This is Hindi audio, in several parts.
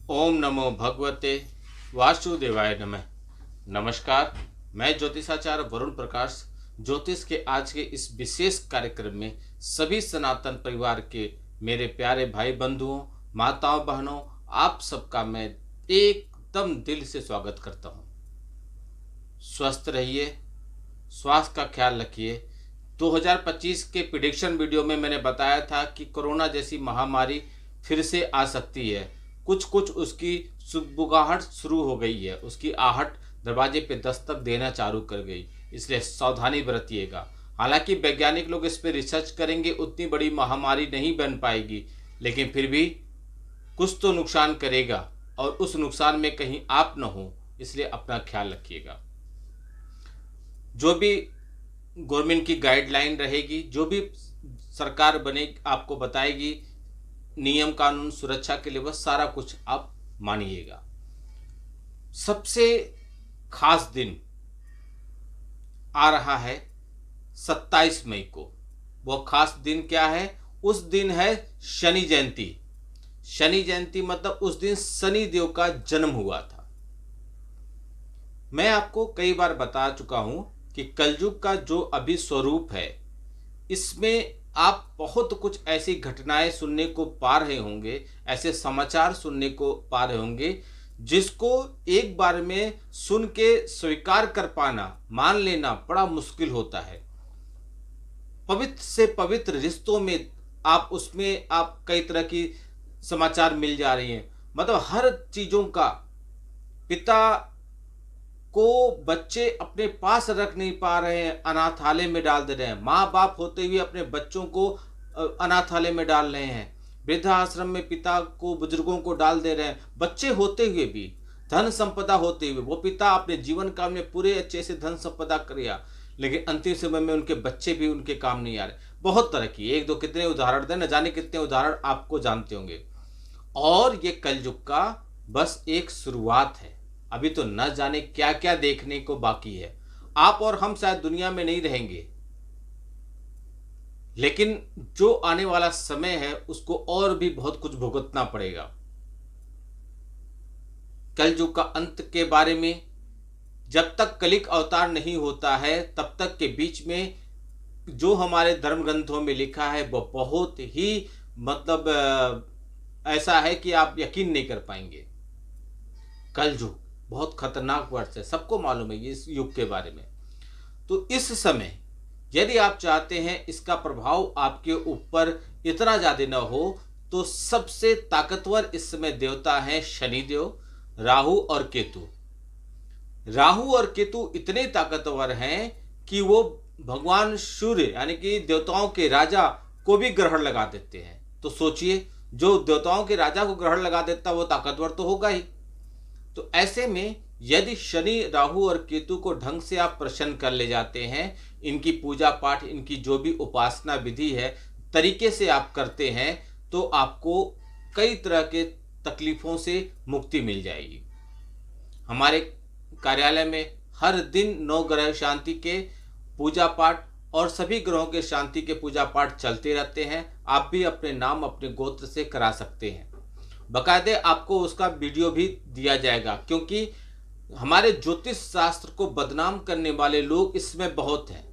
ओम नमो भगवते वासुदेवाय नमः। नमस्कार, मैं ज्योतिषाचार्य वरुण प्रकाश ज्योतिष के आज के इस विशेष कार्यक्रम में सभी सनातन परिवार के मेरे प्यारे भाई बंधुओं, माताओं, बहनों, आप सबका मैं एकदम दिल से स्वागत करता हूँ। स्वस्थ रहिए, स्वास्थ्य का ख्याल रखिए। 2025 के प्रिडिक्शन वीडियो में मैंने बताया था कि कोरोना जैसी महामारी फिर से आ सकती है। कुछ कुछ उसकी सुगबुगाहट शुरू हो गई है, उसकी आहट दरवाजे पे दस्तक देना चालू कर गई, इसलिए सावधानी बरतिएगा। हालांकि वैज्ञानिक लोग इस पर रिसर्च करेंगे, उतनी बड़ी महामारी नहीं बन पाएगी, लेकिन फिर भी कुछ तो नुकसान करेगा और उस नुकसान में कहीं आप न हो, इसलिए अपना ख्याल रखिएगा। जो भी गवर्नमेंट की गाइडलाइन रहेगी, जो भी सरकार बने आपको बताएगी, नियम कानून सुरक्षा के लिए, वह सारा कुछ आप मानिएगा। सबसे खास दिन आ रहा है 27 मई को। वह खास दिन क्या है? उस दिन है शनि जयंती। शनि जयंती मतलब उस दिन शनि देव का जन्म हुआ था। मैं आपको कई बार बता चुका हूं कि कलयुग का जो अभी स्वरूप है, इसमें आप बहुत कुछ ऐसी घटनाएं सुनने को पा रहे होंगे, ऐसे समाचार सुनने को पा रहे होंगे, जिसको एक बार में सुन के स्वीकार कर पाना, मान लेना बड़ा मुश्किल होता है। पवित्र से पवित्र रिश्तों में आप कई तरह की समाचार मिल जा रही हैं। मतलब हर चीजों का पिता को बच्चे अपने पास रख नहीं पा रहे हैं, अनाथालय में डाल दे रहे हैं। माँ बाप होते हुए अपने बच्चों को अनाथालय में डाल रहे हैं। वृद्धाश्रम में पिता को, बुजुर्गों को डाल दे रहे हैं। बच्चे होते हुए भी, धन संपदा होते हुए, वो पिता अपने जीवन काल में पूरे अच्छे से धन संपदा किया, लेकिन अंतिम समय में उनके बच्चे भी उनके काम नहीं आ रहे। बहुत तरह की, एक दो कितने उदाहरण दें, न जाने कितने उदाहरण आपको जानते होंगे। और ये कलयुग का बस एक शुरुआत है। अभी तो न जाने क्या क्या देखने को बाकी है। आप और हम शायद दुनिया में नहीं रहेंगे, लेकिन जो आने वाला समय है उसको और भी बहुत कुछ भुगतना पड़ेगा। कलयुग का अंत के बारे में, जब तक कलिक अवतार नहीं होता है तब तक के बीच में जो हमारे धर्म ग्रंथों में लिखा है वह बहुत ही ऐसा है कि आप यकीन नहीं कर पाएंगे। कलयुग बहुत खतरनाक वर्ष है, सबको मालूम है इस युग के बारे में। तो इस समय यदि आप चाहते हैं इसका प्रभाव आपके ऊपर इतना ज्यादा न हो, तो सबसे ताकतवर इस समय देवता हैं शनिदेव, राहु और केतु। राहु और केतु इतने ताकतवर हैं कि वो भगवान सूर्य यानी कि देवताओं के राजा को भी ग्रहण लगा देते हैं। तो सोचिए, जो देवताओं के राजा को ग्रहण लगा देता वो ताकतवर तो होगा ही। तो ऐसे में यदि शनि, राहु और केतु को ढंग से आप प्रसन्न कर ले जाते हैं, इनकी पूजा पाठ, इनकी जो भी उपासना विधि है तरीके से आप करते हैं, तो आपको कई तरह के तकलीफों से मुक्ति मिल जाएगी। हमारे कार्यालय में हर दिन 9 ग्रह शांति के पूजा पाठ और सभी ग्रहों के शांति के पूजा पाठ चलते रहते हैं। आप भी अपने नाम, अपने गोत्र से करा सकते हैं। बकायदे आपको उसका वीडियो भी दिया जाएगा, क्योंकि हमारे ज्योतिष शास्त्र को बदनाम करने वाले लोग इसमें बहुत हैं।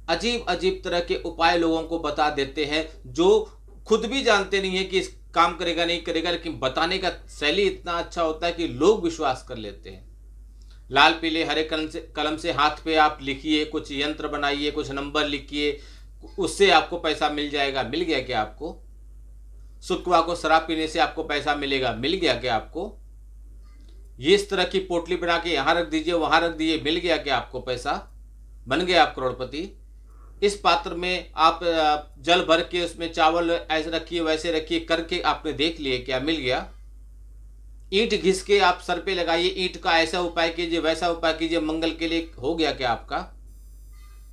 अजीब अजीब तरह के उपाय लोगों को बता देते हैं, जो खुद भी जानते नहीं है कि इस काम करेगा नहीं करेगा, लेकिन बताने का शैली इतना अच्छा होता है कि लोग विश्वास कर लेते हैं। लाल पीले हरे कलम से हाथ पे आप लिखिए, कुछ यंत्र बनाइए, कुछ नंबर लिखिए, उससे आपको पैसा मिल जाएगा। मिल गया क्या आपको? शुक्रवार को शराब पीने से आपको पैसा मिलेगा। मिल गया क्या आपको? ये इस तरह की पोटली बना के यहां रख दीजिए, वहां रख दीजिए, मिल गया क्या आपको पैसा? बन गया आप करोड़पति। इस पात्र में आप जल भर के उसमें चावल ऐसे रखिए, वैसे रखिए, करके आपने देख लिए क्या? मिल गया। ईंट घिस के आप सर पे लगाइए, ईंट का ऐसा उपाय कीजिए, वैसा उपाय कीजिए, मंगल के लिए, हो गया क्या आपका?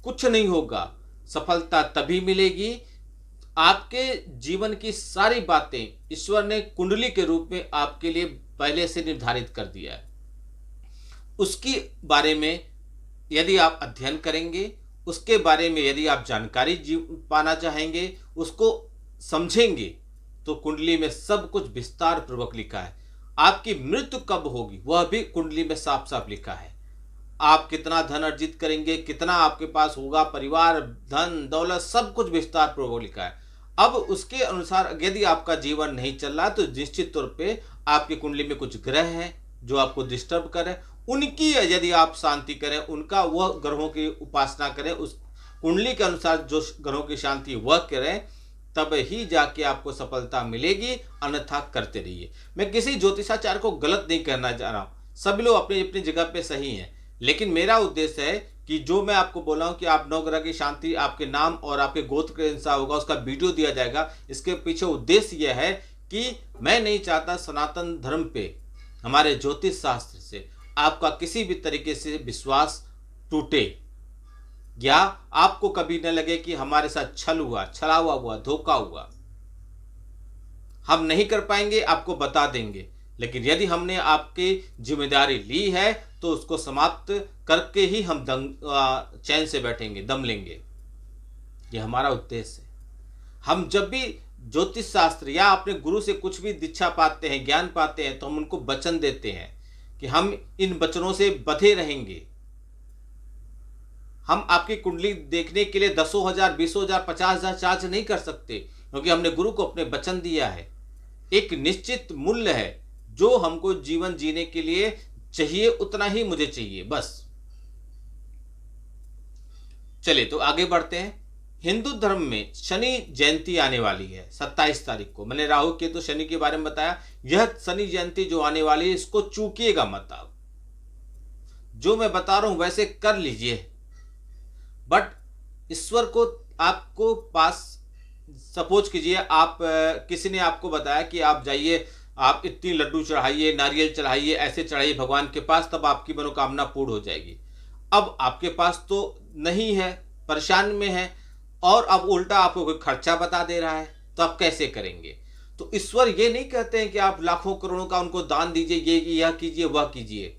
कुछ नहीं होगा। सफलता तभी मिलेगी, आपके जीवन की सारी बातें ईश्वर ने कुंडली के रूप में आपके लिए पहले से निर्धारित कर दिया है। उसकी बारे में यदि आप अध्ययन करेंगे, उसके बारे में यदि आप जानकारी पाना चाहेंगे, उसको समझेंगे, तो कुंडली में सब कुछ विस्तार पूर्वक लिखा है। आपकी मृत्यु कब होगी वह भी कुंडली में साफ साफ लिखा है। आप कितना धन अर्जित करेंगे, कितना आपके पास होगा, परिवार, धन दौलत, सब कुछ विस्तार पूर्वक लिखा है। अब उसके अनुसार यदि आपका जीवन नहीं चल रहा तो निश्चित तौर पे आपकी कुंडली में कुछ ग्रह हैं जो आपको डिस्टर्ब करें, उनकी यदि आप शांति करें, उनका वह ग्रहों की उपासना करें, उस कुंडली के अनुसार जो ग्रहों की शांति वह करें, तब ही जाके आपको सफलता मिलेगी, अन्यथा करते रहिए। मैं किसी ज्योतिषाचार्य को गलत नहीं कहना चाह रहा हूँ, सभी लोग अपनी अपनी जगह पे सही हैं, लेकिन मेरा उद्देश्य है कि जो मैं आपको बोला हूँ कि आप 9 ग्रह की शांति आपके नाम और आपके गोत्र के अनुसार होगा, उसका वीडियो दिया जाएगा। इसके पीछे उद्देश्य यह है कि मैं नहीं चाहता सनातन धर्म पे, हमारे ज्योतिष शास्त्र से आपका किसी भी तरीके से विश्वास टूटे, या आपको कभी न लगे कि हमारे साथ छल हुआ, छलावा हुआ, धोखा हुआ। हम नहीं कर पाएंगे, आपको बता देंगे, लेकिन यदि हमने आपकी जिम्मेदारी ली है तो उसको समाप्त करके ही हम चैन से बैठेंगे, दम लेंगे। ये हमारा उद्देश्य है। हम जब भी ज्योतिष शास्त्र या अपने गुरु से कुछ भी दीक्षा पाते हैं, ज्ञान पाते हैं, तो हम उनको वचन देते हैं कि हम इन वचनों से बंधे रहेंगे। हम आपकी कुंडली देखने के लिए 10,000, 20,000, 50,000 चार्ज नहीं कर सकते, क्योंकि हमने गुरु को अपने वचन दिया है। एक निश्चित मूल्य है जो हमको जीवन जीने के लिए चाहिए, उतना ही मुझे चाहिए, बस। चलिए तो आगे बढ़ते हैं। हिंदू धर्म में शनि जयंती आने वाली है 27 तारीख को। मैंने राहु केतु शनि के बारे में बताया। यह शनि जयंती जो आने वाली है, इसको चूकिएगा मत। आप जो मैं बता रहा हूं वैसे कर लीजिए, बट ईश्वर को आपको पास, सपोज कीजिए आप किसी ने आपको बताया कि आप जाइए, आप इतनी लड्डू चढ़ाइए, नारियल चढ़ाइए, ऐसे चढ़ाइए भगवान के पास, तब आपकी मनोकामना पूर्ण हो जाएगी। अब आपके पास तो नहीं है, परेशान में है, और अब उल्टा आपको कोई खर्चा बता दे रहा है, तो आप कैसे करेंगे? तो ईश्वर ये नहीं कहते हैं कि आप लाखों करोड़ों का उनको दान दीजिए, ये यह कीजिए, वह कीजिए।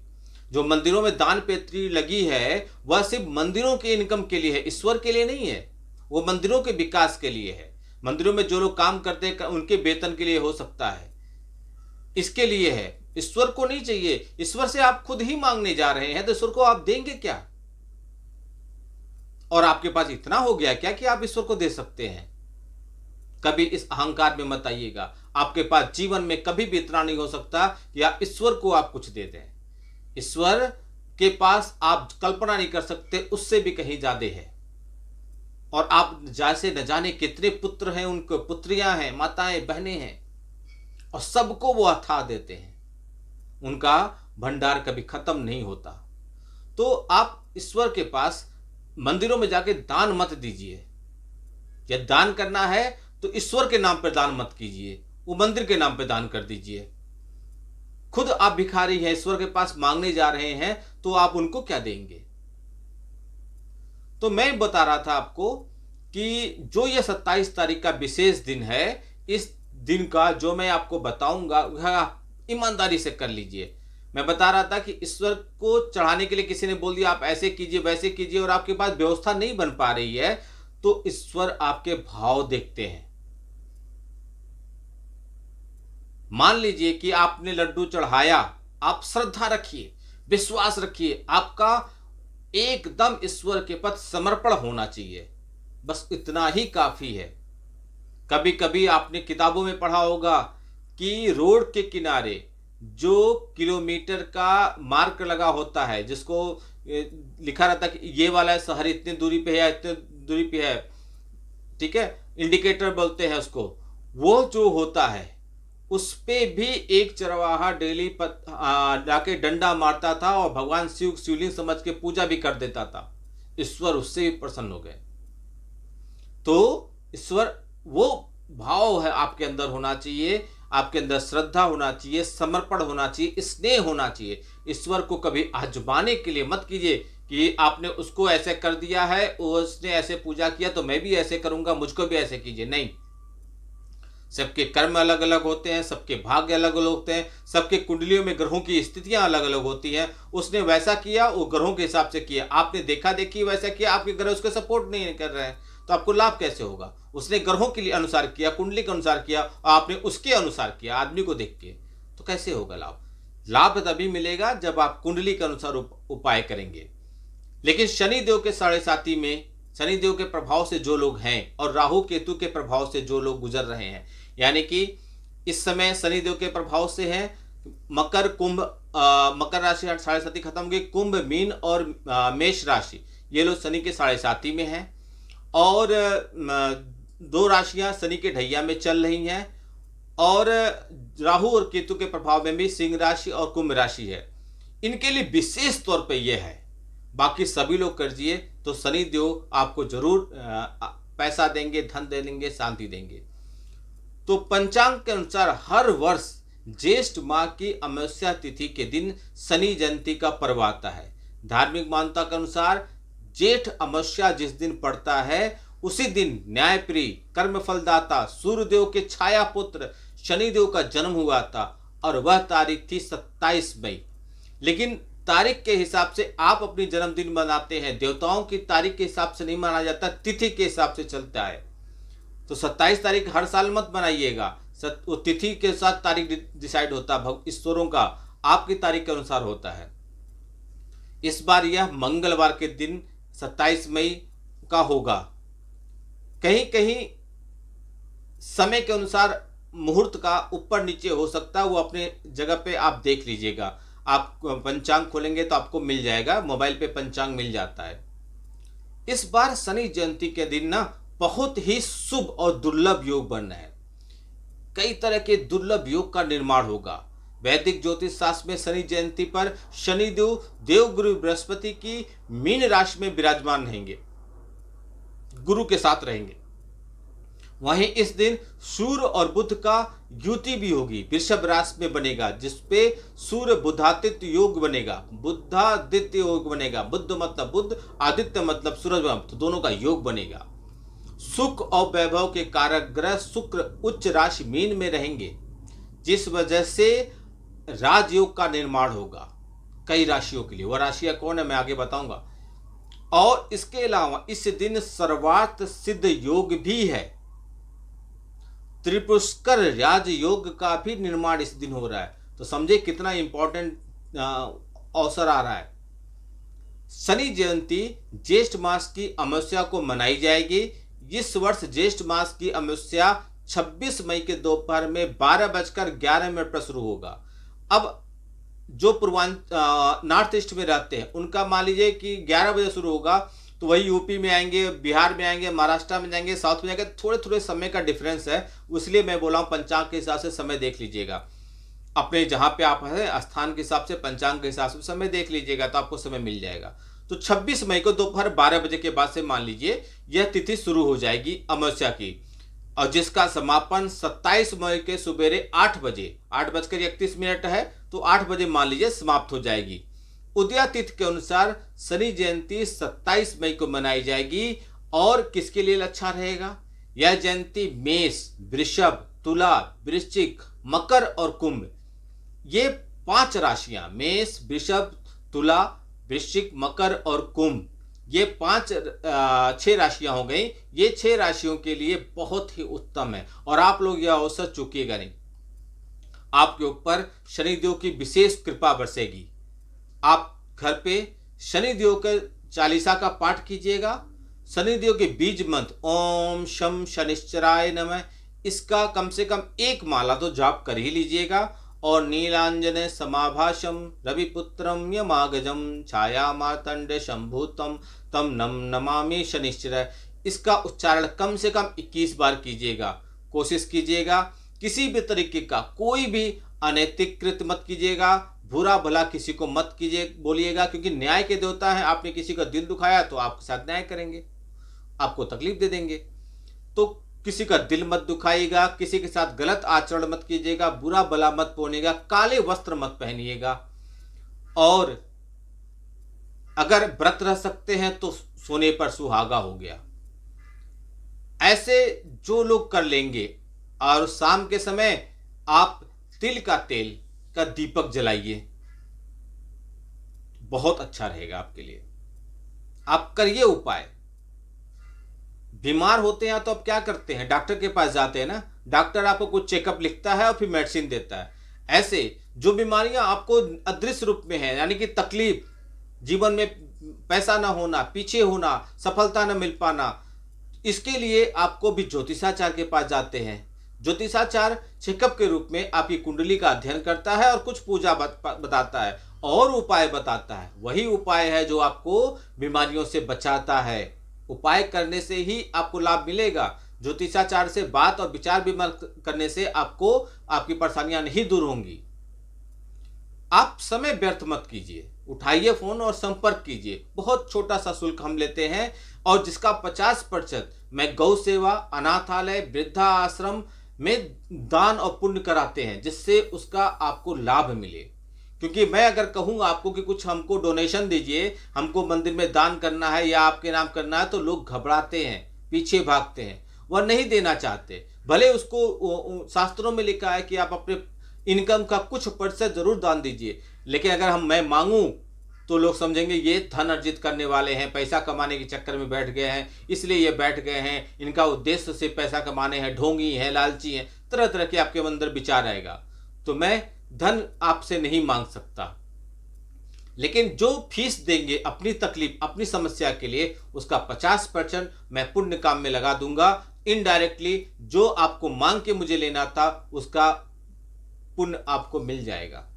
जो मंदिरों में दान पेत्री लगी है वह सिर्फ मंदिरों के इनकम के लिए है, ईश्वर के लिए नहीं है। वो मंदिरों के विकास के लिए है। मंदिरों में जो लोग काम करते हैं उनके वेतन के लिए हो सकता है, इसके लिए है। ईश्वर को नहीं चाहिए। ईश्वर से आप खुद ही मांगने जा रहे हैं, तो ईश्वर को आप देंगे क्या? और आपके पास इतना हो गया क्या कि आप ईश्वर को दे सकते हैं? कभी इस अहंकार में मत आइएगा। आपके पास जीवन में कभी भी इतना नहीं हो सकता कि आप ईश्वर को आप कुछ दे दें। ईश्वर के पास आप कल्पना नहीं कर सकते, उससे भी कहीं ज्यादा है। और आप जैसे न जाने कितने पुत्र हैं, उनको पुत्रियां हैं, माताएं, बहनें हैं, और सबको वो अथा देते हैं। उनका भंडार कभी खत्म नहीं होता। तो आप ईश्वर के पास मंदिरों में जाके दान मत दीजिए। यदि दान करना है तो ईश्वर के नाम पर दान मत कीजिए, वो मंदिर के नाम पर दान कर दीजिए। खुद आप भिखारी हैं, ईश्वर के पास मांगने जा रहे हैं, तो आप उनको क्या देंगे? तो मैं बता रहा था आपको कि जो ये 27 तारीख का विशेष दिन है, इस दिन का जो मैं आपको बताऊंगा वह ईमानदारी से कर लीजिए। मैं बता रहा था कि ईश्वर को चढ़ाने के लिए किसी ने बोल दिया आप ऐसे कीजिए, वैसे कीजिए, और आपके पास व्यवस्था नहीं बन पा रही है, तो ईश्वर आपके भाव देखते हैं। मान लीजिए कि आपने लड्डू चढ़ाया, आप श्रद्धा रखिए, विश्वास रखिए, आपका एकदम ईश्वर के प्रति समर्पण होना चाहिए, बस इतना ही काफी है। कभी कभी आपने किताबों में पढ़ा होगा कि रोड के किनारे जो किलोमीटर का मार्क लगा होता है, जिसको लिखा रहता है कि ये वाला शहर इतनी दूरी पे है, इतनी दूरी पे है, ठीक है, इंडिकेटर बोलते हैं उसको। वो जो होता है उस पे भी एक चरवाहा डेली जाके डंडा मारता था और भगवान शिव शिवलिंग समझ के पूजा भी कर देता था। ईश्वर उससे भी प्रसन्न हो गए। तो ईश्वर वो भाव है आपके अंदर होना चाहिए, आपके अंदर श्रद्धा होना चाहिए, समर्पण होना चाहिए, स्नेह होना चाहिए। ईश्वर को कभी आजमाने के लिए मत कीजिए कि आपने उसको ऐसे कर दिया है, उसने ऐसे पूजा किया तो मैं भी ऐसे करूंगा, मुझको भी ऐसे कीजिए। नहीं, सबके कर्म अलग अलग होते हैं, सबके भाग्य अलग अलग होते हैं, सबके कुंडलियों में ग्रहों की स्थितियां अलग अलग होती हैं। उसने वैसा किया, वो ग्रहों के हिसाब से किया, आपने देखा देखी वैसा किया, आपके ग्रह उसको सपोर्ट नहीं कर रहे हैं, तो आपको लाभ कैसे होगा? उसने ग्रहों के लिए अनुसार किया, कुंडली के अनुसार किया, और आपने उसके अनुसार किया, आदमी को देख के, तो कैसे होगा लाभ? लाभ तभी मिलेगा जब आप कुंडली के अनुसार उपाय करेंगे। लेकिन शनिदेव के साढ़े साथी में शनिदेव के प्रभाव से जो लोग हैं और राहु केतु के प्रभाव से जो लोग गुजर रहे हैं, यानी कि इस समय शनिदेव के प्रभाव से है मकर कुंभ, मकर राशि साढ़े साथी खत्म हो गई, कुंभ मीन और मेष राशि ये लोग शनि के साढ़े साथी में हैं और दो राशियां शनि के ढैया में चल रही हैं और राहु और केतु के प्रभाव में भी सिंह राशि और कुंभ राशि है। इनके लिए विशेष तौर पे यह है, बाकी सभी लोग करिए तो शनि देव आपको जरूर पैसा देंगे, धन दे देंगे, शांति देंगे। तो पंचांग के अनुसार हर वर्ष ज्येष्ठ माह की अमावस्या तिथि के दिन शनि जयंती का पर्व आता है। धार्मिक मान्यता के अनुसार जेठ अमावस्या जिस दिन पड़ता है उसी दिन न्यायप्रिय कर्मफलदाता सूर्यदेव के छाया पुत्र शनिदेव का जन्म हुआ था और वह तारीख थी 27 मई। लेकिन तारीख के हिसाब से आप अपनी जन्मदिन मनाते हैं, देवताओं की तारीख के हिसाब से नहीं माना जाता, तिथि के हिसाब से चलता है। तो 27 तारीख हर साल मत बनाइएगा, वो तिथि के साथ तारीख डिसाइड होता है, ईश्वरों का आपकी तारीख के अनुसार होता है। इस बार यह मंगलवार के दिन 27 मई का होगा। कहीं कहीं समय के अनुसार मुहूर्त का ऊपर नीचे हो सकता है, वो अपने जगह पे आप देख लीजिएगा। आप पंचांग खोलेंगे तो आपको मिल जाएगा, मोबाइल पे पंचांग मिल जाता है। इस बार शनि जयंती के दिन ना बहुत ही शुभ और दुर्लभ योग बन रहे हैं। कई तरह के दुर्लभ योग का निर्माण होगा। वैदिक ज्योतिष शास्त्र में शनि जयंती पर शनिदेव देवगुरु बृहस्पति की मीन राशि में विराजमान रहेंगे, गुरु के साथ रहेंगे। वहीं इस दिन सूर्य और बुध का युति भी होगी, वृषभ राशि में बनेगा, जिसपे सूर्य बुधादित्य योग बनेगा, बुधादित्य योग बनेगा। बुध मतलब बुध, आदित्य मतलब सूरज, तो दोनों का योग बनेगा। सुख और वैभव के कारक ग्रह शुक्र उच्च राशि मीन में रहेंगे, जिस वजह से राजयोग का निर्माण होगा कई राशियों के लिए। वह राशियां कौन है मैं आगे बताऊंगा। और इसके अलावा इस दिन सर्वार्थ सिद्ध योग भी है, त्रिपुष्कर राज योग का भी निर्माण इस दिन हो रहा है। तो समझे कितना इंपॉर्टेंट अवसर आ रहा है। शनि जयंती ज्येष्ठ मास की अमावस्या को मनाई जाएगी। इस वर्ष ज्येष्ठ मास की अमावस्या 26 मई के दोपहर में 12:11 पर शुरू होगा। अब जो नॉर्थ ईस्ट में रहते हैं उनका मान लीजिए कि 11 बजे शुरू होगा, तो वही यूपी में आएंगे, बिहार में आएंगे, महाराष्ट्र में जाएंगे, साउथ में जाएंगे, थोड़े थोड़े समय का डिफरेंस है। इसलिए मैं बोला हूँ पंचांग के हिसाब से समय देख लीजिएगा। अपने जहाँ पे आप हैं स्थान के हिसाब से पंचांग के हिसाब से समय देख लीजिएगा, तो आपको समय मिल जाएगा। तो 26 मई को दोपहर 12 बजे के बाद से मान लीजिए यह तिथि शुरू हो जाएगी अमावस्या की, और जिसका समापन 27 मई के सुबेरे 8 बजे 8:31 है, तो 8 बजे मान लीजिए समाप्त हो जाएगी। उदया तिथि के अनुसार शनि जयंती 27 मई को मनाई जाएगी। और किसके लिए अच्छा रहेगा? यह जयंती मेष, वृषभ, तुला, वृश्चिक, मकर और कुंभ, ये 5 राशियां, मेष, वृषभ, तुला, वृश्चिक, मकर और कुंभ, ये 6 राशियां हो गई। ये 6 राशियों के लिए बहुत ही उत्तम है और आप लोग यह अवसर चूकिएगा नहीं। आपके ऊपर शनिदेव की विशेष कृपा बरसेगी। आप घर पे शनिदेव के चालीसा का पाठ कीजिएगा। शनिदेव के बीज मंत्र ओम शम शनिश्चराय नमः, इसका कम से कम 1 माला तो जाप कर ही लीजिएगा। और नीलांजन समाभाषम रविपुत्रम यमागजम छाया मार्तंड शंभूतम तम नम नमामि शनिश्चराय, इसका उच्चारण कम से कम 21 बार कीजिएगा। कोशिश कीजिएगा किसी भी तरीके का कोई भी अनैतिक कृत्य मत कीजिएगा, बुरा भला किसी को मत कीजिए बोलिएगा, क्योंकि न्याय के देवता है। आपने किसी का दिल दुखाया तो आपके साथ न्याय करेंगे, आपको तकलीफ दे देंगे। तो किसी का दिल मत दुखाइएगा, किसी के साथ गलत आचरण मत कीजिएगा, बुरा भला मत बोलिएगा, काले वस्त्र मत पहनिएगा। और अगर व्रत रह सकते हैं तो सोने पर सुहागा हो गया। ऐसे जो लोग कर लेंगे। और शाम के समय आप तिल का तेल का दीपक जलाइए, बहुत अच्छा रहेगा आपके लिए। आप करिए उपाय। बीमार होते हैं तो आप क्या करते हैं? डॉक्टर के पास जाते हैं ना, डॉक्टर आपको कुछ चेकअप लिखता है और फिर मेडिसिन देता है। ऐसे जो बीमारियां आपको अदृश्य रूप में है, यानी कि तकलीफ, जीवन में पैसा ना होना, पीछे होना, सफलता न मिल पाना, इसके लिए आपको भी ज्योतिषाचार के पास जाते हैं। ज्योतिषाचार चेकअप के रूप में आपकी कुंडली का अध्ययन करता है और कुछ पूजा बताता है और उपाय बताता है। वही उपाय है जो आपको बीमारियों से बचाता है। उपाय करने से ही आपको लाभ मिलेगा। ज्योतिषाचार से बात और विचार विमर्श करने से आपको आपकी परेशानियां नहीं दूर होंगी। आप समय व्यर्थ मत कीजिए, उठाइए फोन और संपर्क कीजिए। बहुत छोटा सा शुल्क हम लेते हैं और जिसका 50% मैं गौ सेवा, अनाथालय, वृद्धा आश्रम में दान और पुण्य कराते हैं, जिससे उसका आपको लाभ मिले। क्योंकि मैं अगर कहूँगा आपको कि कुछ हमको डोनेशन दीजिए, हमको मंदिर में दान करना है या आपके नाम करना है, तो लोग घबराते हैं, पीछे भागते हैं, वह नहीं देना चाहते। भले उसको शास्त्रों में लिखा है कि आप अपने इनकम का कुछ % जरूर दान दीजिए, लेकिन अगर मैं मांगूं तो लोग समझेंगे ये धन अर्जित करने वाले हैं, पैसा कमाने के चक्कर में बैठ गए हैं, इसलिए ये बैठ गए हैं, इनका उद्देश्य से पैसा कमाने हैं, ढोंगी हैं, लालची हैं, तरह तरह के आपके अंदर विचार आएगा। तो मैं धन आपसे नहीं मांग सकता, लेकिन जो फीस देंगे अपनी तकलीफ, अपनी समस्या के लिए, उसका 50% मैं पुण्य काम में लगा दूंगा। इनडायरेक्टली जो आपको मांग के मुझे लेना था उसका पुण्य आपको मिल जाएगा।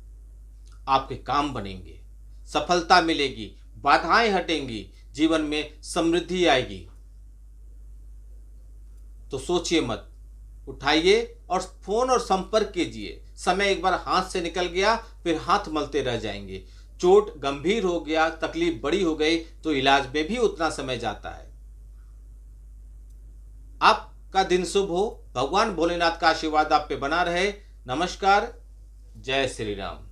आपके काम बनेंगे, सफलता मिलेगी, बाधाएं हटेंगी, जीवन में समृद्धि आएगी। तो सोचिए मत, उठाइए और फोन और संपर्क कीजिए। समय एक बार हाथ से निकल गया फिर हाथ मलते रह जाएंगे। चोट गंभीर हो गया, तकलीफ बड़ी हो गई तो इलाज में भी उतना समय जाता है। आपका दिन शुभ हो। भगवान भोलेनाथ का आशीर्वाद आप पे बना रहे। नमस्कार। जय श्री राम।